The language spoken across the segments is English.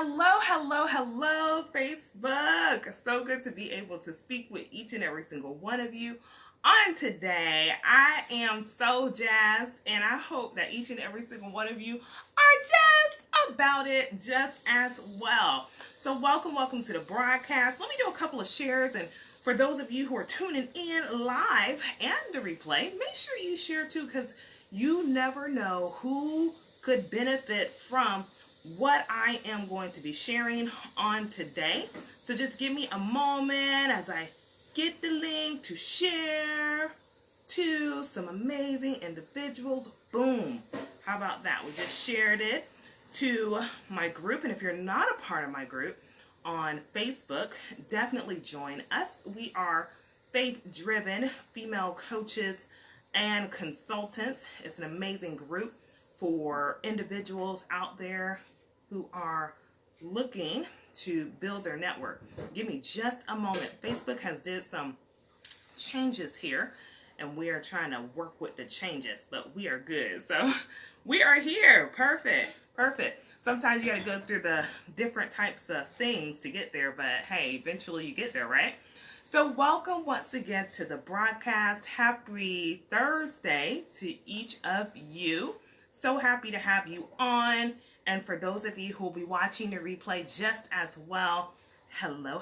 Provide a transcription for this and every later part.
Hello, Facebook. So good to be able to speak with each and every single one of you on today. I am so jazzed, and I hope that each and every single one of you are jazzed about it just as well. So welcome to the broadcast. Let me do a couple of shares, and for those of you who are tuning in live and the replay, make sure you share too, because you never know who could benefit from what I am going to be sharing on today. So just give me a moment as I get the link to share to some amazing individuals. Boom. How about that? We just shared it to my group. And if you're not a part of my group on Facebook, definitely join us. We are faith-driven female coaches and consultants. It's an amazing group for individuals out there who are looking to build their network. Give me just a moment. Facebook has did some changes here, and we are trying to work with the changes, but we are good. So we are here. Perfect. Sometimes you got to go through the different types of things to get there, but hey, eventually you get there, right? So welcome once again to the broadcast. Happy Thursday to each of you. So happy to have you on. And for those of you who will be watching the replay just as well, hello.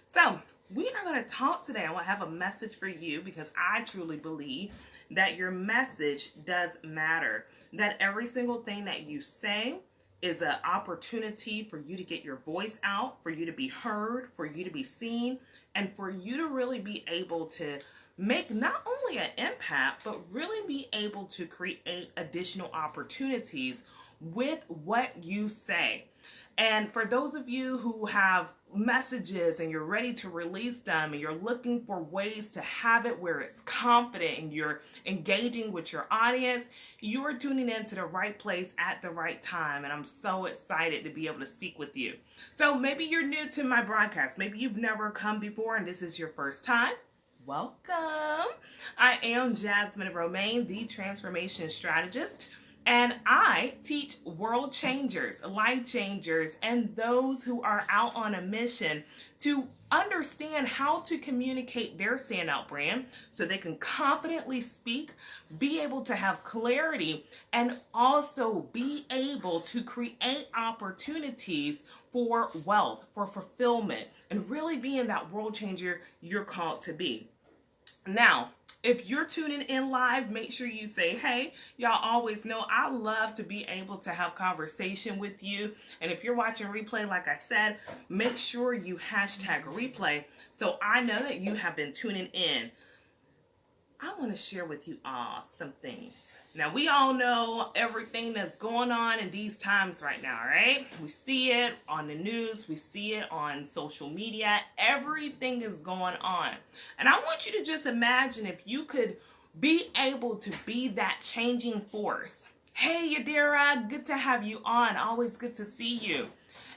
So we are going to talk today. I want to have a message for you because I truly believe that your message does matter. That every single thing that you say is an opportunity for you to get your voice out, for you to be heard, for you to be seen, and for you to really be able to make not only an impact, but really be able to create additional opportunities with what you say. And for those of you who have messages and you're ready to release them and you're looking for ways to have it where it's confident and you're engaging with your audience, you are tuning into the right place at the right time. And I'm so excited to be able to speak with you. So maybe you're new to my broadcast. Maybe you've never come before and this is your first time. Welcome. I am Jasmine Romaine, the transformation strategist, and I teach world changers, life changers, and those who are out on a mission to understand how to communicate their standout brand so they can confidently speak, be able to have clarity, and also be able to create opportunities for wealth, for fulfillment, and really being that world changer you're called to be. Now, if you're tuning in live, make sure you say, hey, y'all always know I love to be able to have conversation with you. And if you're watching replay, like I said, make sure you hashtag replay so I know that you have been tuning in. I want to share with you all some things. Now, we all know everything that's going on in these times right now, right? We see it on the news. We see it on social media. Everything is going on. And I want you to just imagine if you could be able to be that changing force. Hey, Yadira, good to have you on. Always good to see you.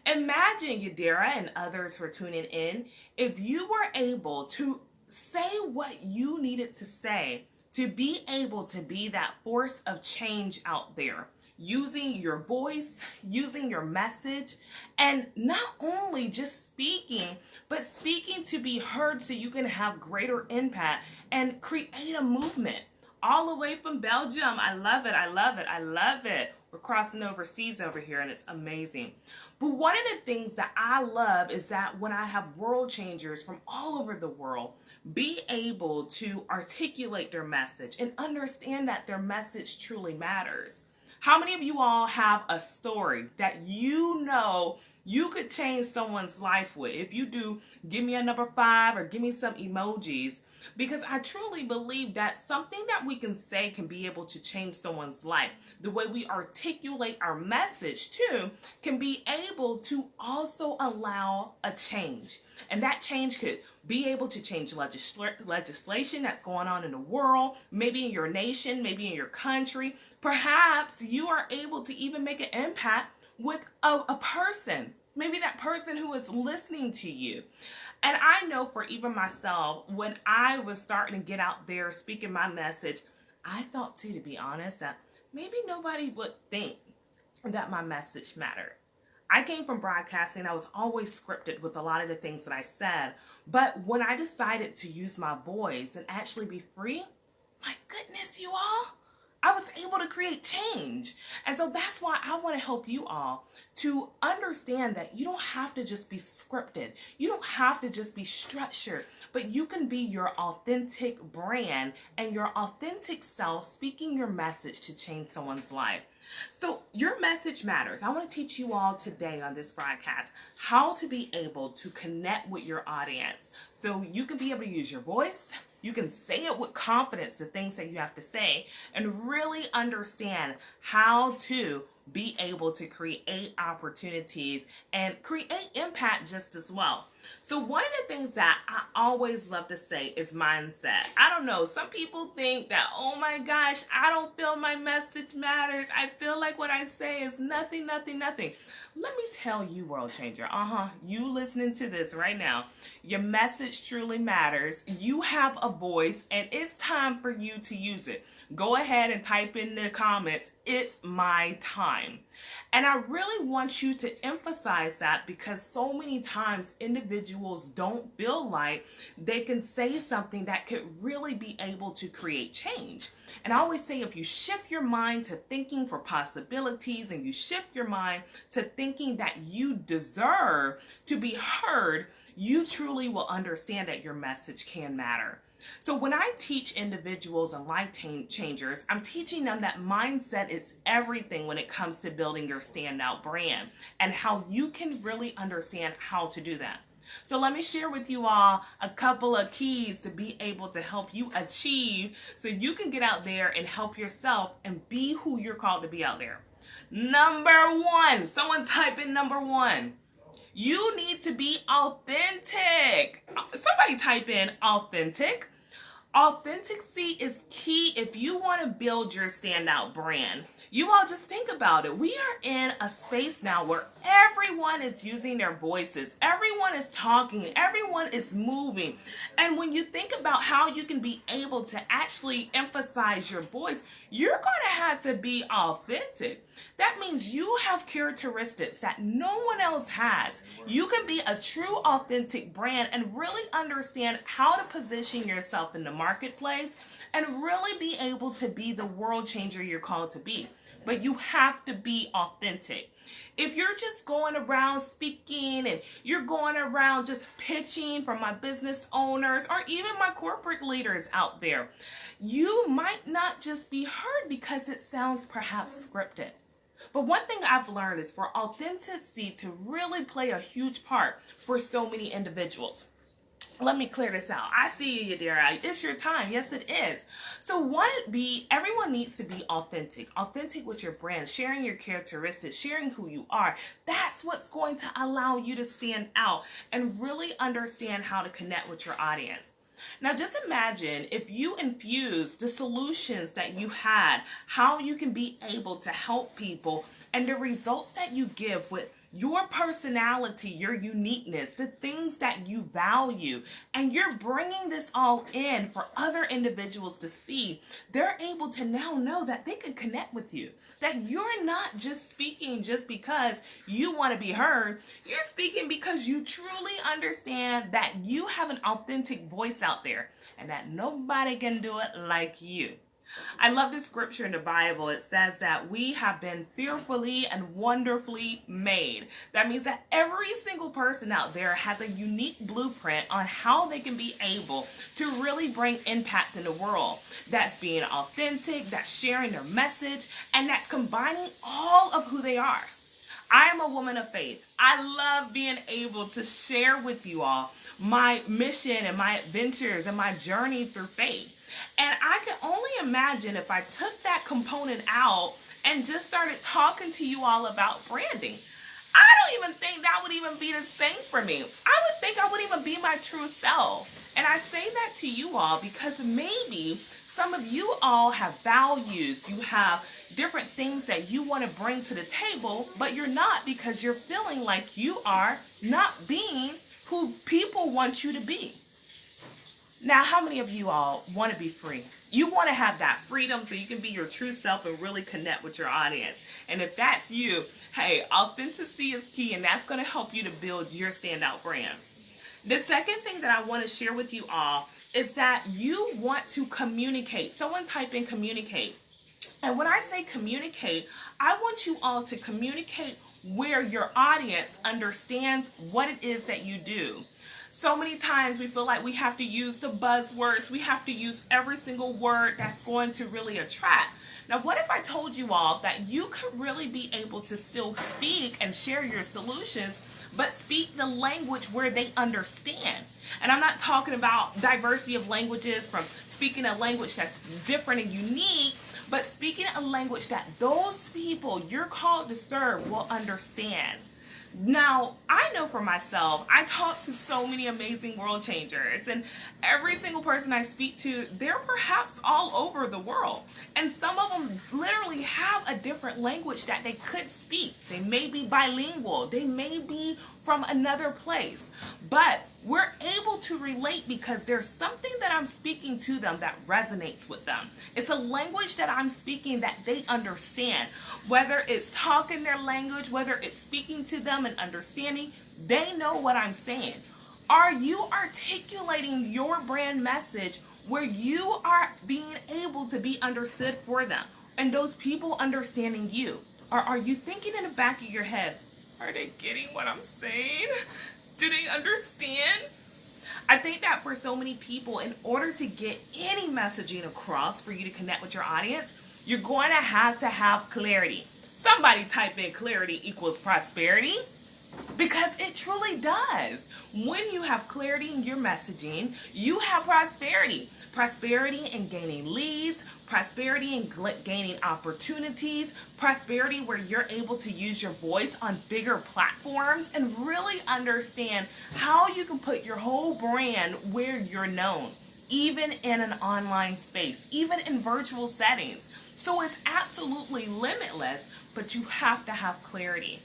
Imagine, Yadira, and others who are tuning in, if you were able to say what you needed to say to be able to be that force of change out there, using your voice, using your message, and not only just speaking, but speaking to be heard so you can have greater impact and create a movement. All the way from Belgium. I love it. We're crossing overseas over here and it's amazing. But one of the things that I love is that when I have world changers from all over the world be able to articulate their message and understand that their message truly matters. How many of you all have a story that you know you could change someone's life with? If you do, give me a number 5 or give me some emojis, because I truly believe that something that we can say can be able to change someone's life. The way we articulate our message too can be able to also allow a change. And that change could be able to change legislation that's going on in the world, maybe in your nation, maybe in your country. Perhaps you are able to even make an impact with a person, maybe that person who is listening to you. And I know for even myself, when I was starting to get out there speaking my message, I thought too, to be honest, that maybe nobody would think that my message mattered. I came from broadcasting. I was always scripted with a lot of the things that I said. But when I decided to use my voice and actually be free, my goodness, you all, I was able to create change. And so that's why I want to help you all to understand that you don't have to just be scripted. You don't have to just be structured, but you can be your authentic brand and your authentic self, speaking your message to change someone's life. So your message matters. I want to teach you all today on this broadcast how to be able to connect with your audience so you can be able to use your voice. You can say it with confidence, the things that you have to say, and really understand how to be able to create opportunities and create impact just as well. So one of the things that I always love to say is mindset. I don't know, some people think that, oh my gosh, I don't feel my message matters. I feel like what I say is nothing. Let me tell you, world changer, you listening to this right now, your message truly matters. You have a voice and it's time for you to use it. Go ahead and type in the comments, it's my time. And I really want you to emphasize that because so many times individuals don't feel like they can say something that could really be able to create change. And I always say if you shift your mind to thinking for possibilities and you shift your mind to thinking that you deserve to be heard, you truly will understand that your message can matter. So when I teach individuals and life changers, I'm teaching them that mindset is everything when it comes to building your standout brand and how you can really understand how to do that. So let me share with you all a couple of keys to be able to help you achieve so you can get out there and help yourself and be who you're called to be out there. Number one, someone type in number one. You need to be authentic. Somebody type in authentic. Authenticity is key if you want to build your standout brand. You all just think about it. We are in a space now where everyone is using their voices. Everyone is talking. Everyone is moving. And when you think about how you can be able to actually emphasize your voice, you're going to have to be authentic. That means you have characteristics that no one else has. You can be a true authentic brand and really understand how to position yourself in the marketplace and really be able to be the world changer you're called to be. But you have to be authentic. If you're just going around speaking and you're going around just pitching for my business owners or even my corporate leaders out there, you might not just be heard because it sounds perhaps scripted. But one thing I've learned is for authenticity to really play a huge part for so many individuals. Let me clear this out. I see you, dear. It's your time. Yes, it is. So everyone needs to be authentic. Authentic with your brand, sharing your characteristics, sharing who you are. That's what's going to allow you to stand out and really understand how to connect with your audience. Now, just imagine if you infuse the solutions that you had, how you can be able to help people, and the results that you give with your personality, your uniqueness, the things that you value, and you're bringing this all in for other individuals to see. They're able to now know that they can connect with you, that you're not just speaking just because you want to be heard. You're speaking because you truly understand that you have an authentic voice out there and that nobody can do it like you. I love the scripture in the Bible. It says that we have been fearfully and wonderfully made. That means that every single person out there has a unique blueprint on how they can be able to really bring impact in the world. That's being authentic, that's sharing their message, and that's combining all of who they are. I am a woman of faith. I love being able to share with you all my mission and my adventures and my journey through faith. And I can only imagine if I took that component out and just started talking to you all about branding. I don't even think that would even be the same for me. I would think I wouldn't even be my true self. And I say that to you all because maybe some of you all have values. You have different things that you want to bring to the table, but you're not because you're feeling like you are not being who people want you to be. Now, how many of you all want to be free? You want to have that freedom so you can be your true self and really connect with your audience. And if that's you, Hey, authenticity is key, and that's going to help you to build your standout brand. The second thing that I want to share with you all is that you want to communicate. Someone type in communicate. And when I say communicate, I want you all to communicate where your audience understands what it is that you do. So many times we feel like we have to use the buzzwords. We have to use every single word that's going to really attract. Now, what if I told you all that you could really be able to still speak and share your solutions, but speak the language where they understand? And I'm not talking about diversity of languages from speaking a language that's different and unique, but speaking a language that those people you're called to serve will understand. Now, I know for myself, I talk to so many amazing world changers, and every single person I speak to, they're perhaps all over the world. And some of them literally have a different language that they could speak. They may be bilingual, they may be from another place, but we're able to relate because there's something that I'm speaking to them that resonates with them. It's a language that I'm speaking that they understand. Whether it's talking their language, whether it's speaking to them and understanding, they know what I'm saying. Are you articulating your brand message where you are being able to be understood for them and those people understanding you? Or are you thinking in the back of your head, are they getting what I'm saying? Do they understand? I think that for so many people, in order to get any messaging across for you to connect with your audience, you're going to have clarity. Somebody type in clarity equals prosperity, because it truly does. When you have clarity in your messaging, you have prosperity. Prosperity in gaining leads, prosperity in gaining opportunities, prosperity where you're able to use your voice on bigger platforms and really understand how you can put your whole brand where you're known, even in an online space, even in virtual settings. So it's absolutely limitless, but you have to have clarity.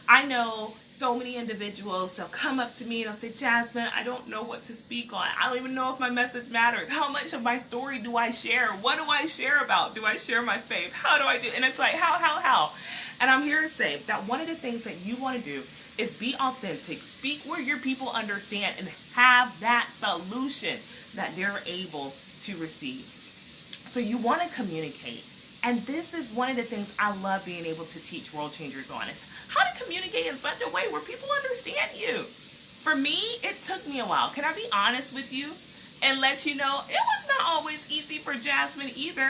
I know so many individuals, they'll come up to me and they'll say, Jasmine, I don't know what to speak on. I don't even know if my message matters. How much of my story do I share? What do I share about? Do I share my faith? How do I do? And it's like, how? And I'm here to say that one of the things that you want to do is be authentic, speak where your people understand, and have that solution that they're able to receive. So you want to communicate. And this is one of the things I love being able to teach world changers on, is how to communicate in such a way where people understand you. For me, it took me a while. Can I be honest with you and let you know it was not always easy for Jasmine either.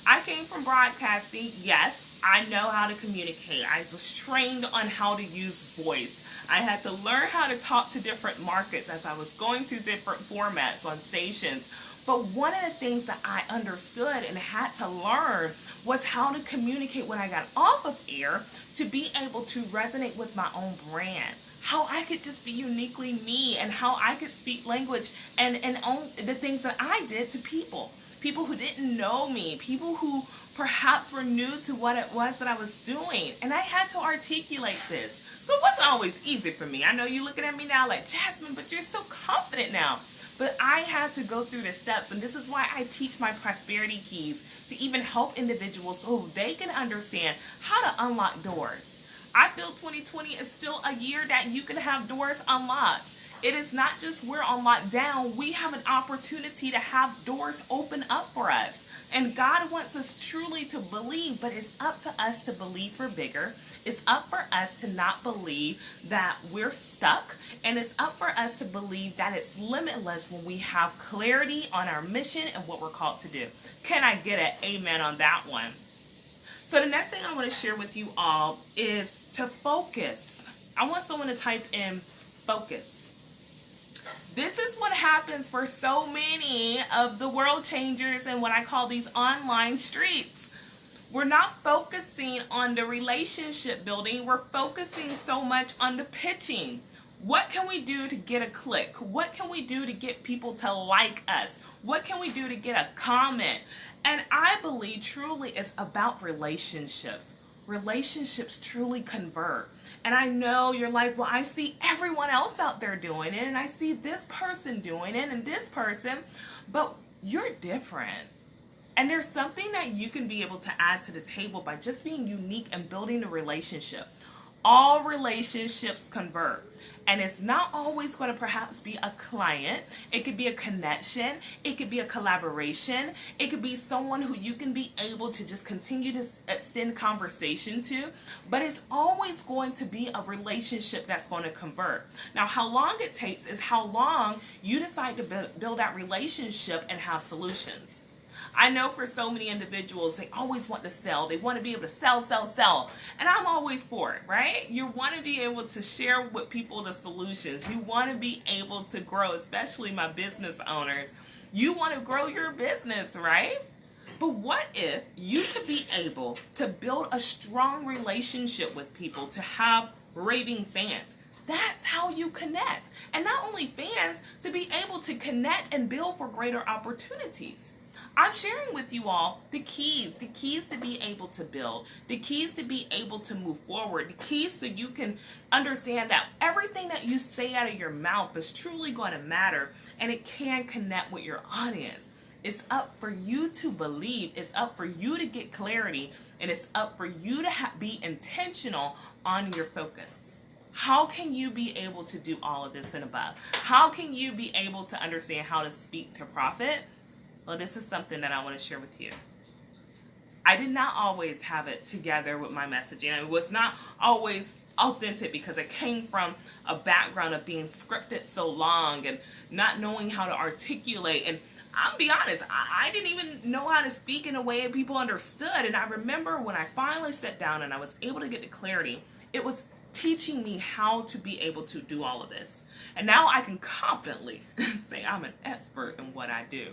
I came from broadcasting. Yes, I know how to communicate. I was trained on how to use voice. I had to learn how to talk to different markets as I was going through different formats on stations. But one of the things that I understood and had to learn was how to communicate when I got off of air to be able to resonate with my own brand. How I could just be uniquely me, and how I could speak language and own the things that I did to people. People who didn't know me, people who perhaps were new to what it was that I was doing. And I had to articulate this. So it wasn't always easy for me. I know you're looking at me now like, Jasmine, but you're so confident now. But I had to go through the steps, and this is why I teach my prosperity keys to even help individuals so they can understand how to unlock doors. I feel 2020 is still a year that you can have doors unlocked. It is not just we're on lockdown. We have an opportunity to have doors open up for us. And God wants us truly to believe, but it's up to us to believe for bigger. It's up for us to not believe that we're stuck. And it's up for us to believe that it's limitless when we have clarity on our mission and what we're called to do. Can I get an amen on that one? So the next thing I want to share with you all is to focus. I want someone to type in focus. This is what happens for so many of the world changers and what I call these online streets. We're not focusing on the relationship building. We're focusing so much on the pitching. What can we do to get a click? What can we do to get people to like us? What can we do to get a comment? And I believe truly it's about relationships. Relationships truly convert. And I know you're like, well, I see everyone else out there doing it, and I see this person doing it and this person, but you're different. And there's something that you can be able to add to the table by just being unique and building a relationship. All relationships convert. And it's not always going to perhaps be a client. It could be a connection. It could be a collaboration. It could be someone who you can be able to just continue to extend conversation to. But it's always going to be a relationship that's going to convert. Now, how long it takes is how long you decide to build that relationship and have solutions. I know for so many individuals, they always want to sell. They want to be able to sell, sell, sell. And I'm always for it, right? You want to be able to share with people the solutions. You want to be able to grow, especially my business owners. You want to grow your business, right? But what if you could be able to build a strong relationship with people, to have raving fans? That's how you connect. And not only fans, to be able to connect and build for greater opportunities. I'm sharing with you all the keys to be able to build, the keys to be able to move forward, the keys so you can understand that everything that you say out of your mouth is truly going to matter and it can connect with your audience. It's up for you to believe, it's up for you to get clarity, and it's up for you to be intentional on your focus. How can you be able to do all of this and above? How can you be able to understand how to speak to profit? Well, this is something that I want to share with you. I did not always have it together with my messaging. It was not always authentic because I came from a background of being scripted so long and not knowing how to articulate. And I'll be honest, I didn't even know how to speak in a way that people understood. And I remember when I finally sat down and I was able to get to clarity, it was teaching me how to be able to do all of this. And now I can confidently say I'm an expert in what I do.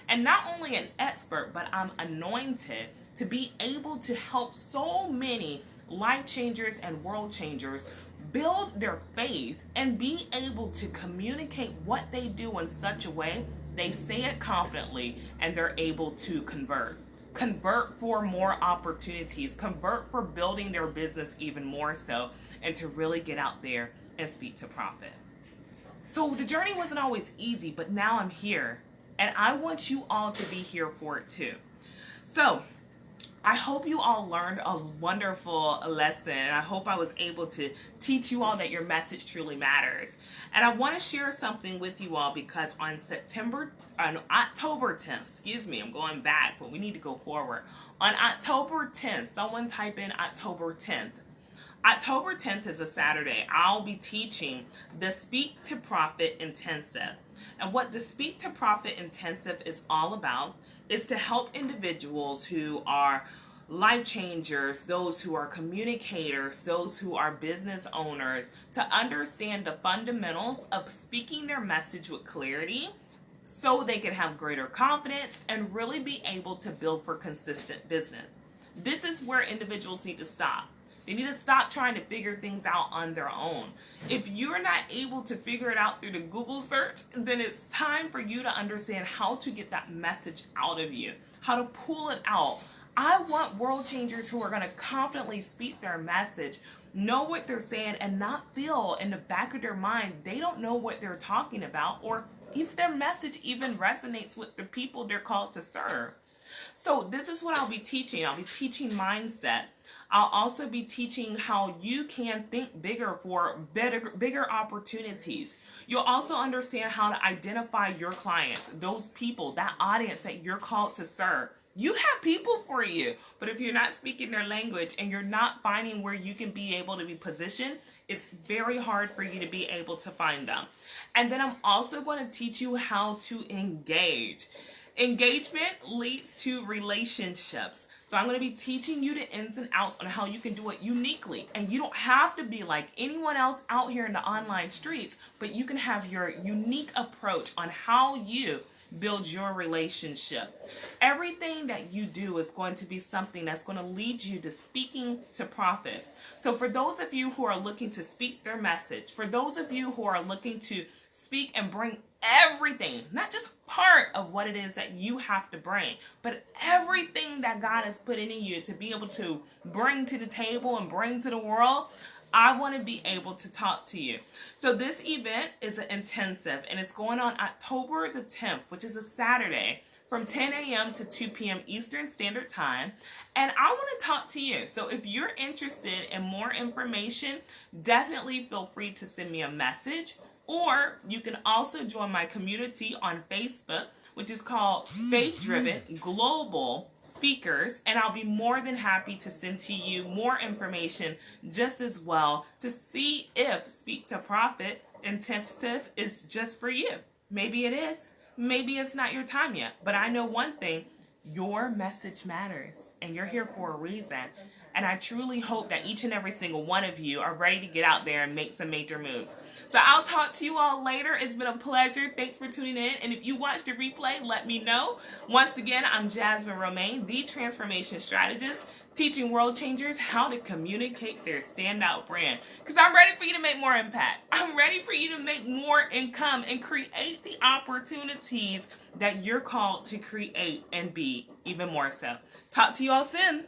And not only an expert, but I'm anointed to be able to help so many life changers and world changers build their faith and be able to communicate what they do in such a way they say it confidently and they're able to convert. Convert for more opportunities, convert for building their business even more so, and to really get out there and speak to profit. So the journey wasn't always easy, but now I'm here. And I want you all to be here for it too. So I hope you all learned a wonderful lesson. I hope I was able to teach you all that your message truly matters. And I want to share something with you all because on October 10th, I'm going back, but we need to go forward. On October 10th, someone type in October 10th. October 10th is a Saturday. I'll be teaching the Speak to Profit Intensive. And what the Speak to Profit Intensive is all about is to help individuals who are life changers, those who are communicators, those who are business owners, to understand the fundamentals of speaking their message with clarity so they can have greater confidence and really be able to build for consistent business. This is where individuals need to stop. They need to stop trying to figure things out on their own. If you're not able to figure it out through the Google search, then it's time for you to understand how to get that message out of you, how to pull it out. I want world changers who are going to confidently speak their message, know what they're saying, and not feel in the back of their mind they don't know what they're talking about, or if their message even resonates with the people they're called to serve. So this is what I'll be teaching. I'll be teaching mindset. I'll also be teaching how you can think bigger for bigger opportunities. You'll also understand how to identify your clients, those people, that audience that you're called to serve. You have people for you, but if you're not speaking their language and you're not finding where you can be able to be positioned, it's very hard for you to be able to find them. And then I'm also going to teach you how to engage. Engagement leads to relationships. So I'm going to be teaching you the ins and outs on how you can do it uniquely. And you don't have to be like anyone else out here in the online streets, but you can have your unique approach on how you build your relationship. Everything that you do is going to be something that's going to lead you to speaking to profit. So for those of you who are looking to speak their message, for those of you who are looking to speak and bring everything, not just part of what it is that you have to bring, but everything that God has put into you to be able to bring to the table and bring to the world, I want to be able to talk to you. So this event is an intensive, and it's going on October the 10th, which is a Saturday, from 10 a.m. to 2 p.m. Eastern Standard Time. And I want to talk to you. So if you're interested in more information, definitely feel free to send me a message. Or you can also join my community on Facebook, which is called Faith Driven Global Speakers. And I'll be more than happy to send to you more information just as well to see if Speak to Prophet Intensive is just for you. Maybe it is. Maybe it's not your time yet, but I know one thing, your message matters, and you're here for a reason. And I truly hope that each and every single one of you are ready to get out there and make some major moves. So I'll talk to you all later. It's been a pleasure. Thanks for tuning in. And if you watched the replay, let me know. Once again, I'm Jasmine Romaine, the Transformation Strategist, teaching world changers how to communicate their standout brand. Because I'm ready for you to make more impact. I'm ready for you to make more income and create the opportunities that you're called to create and be even more so. Talk to you all soon.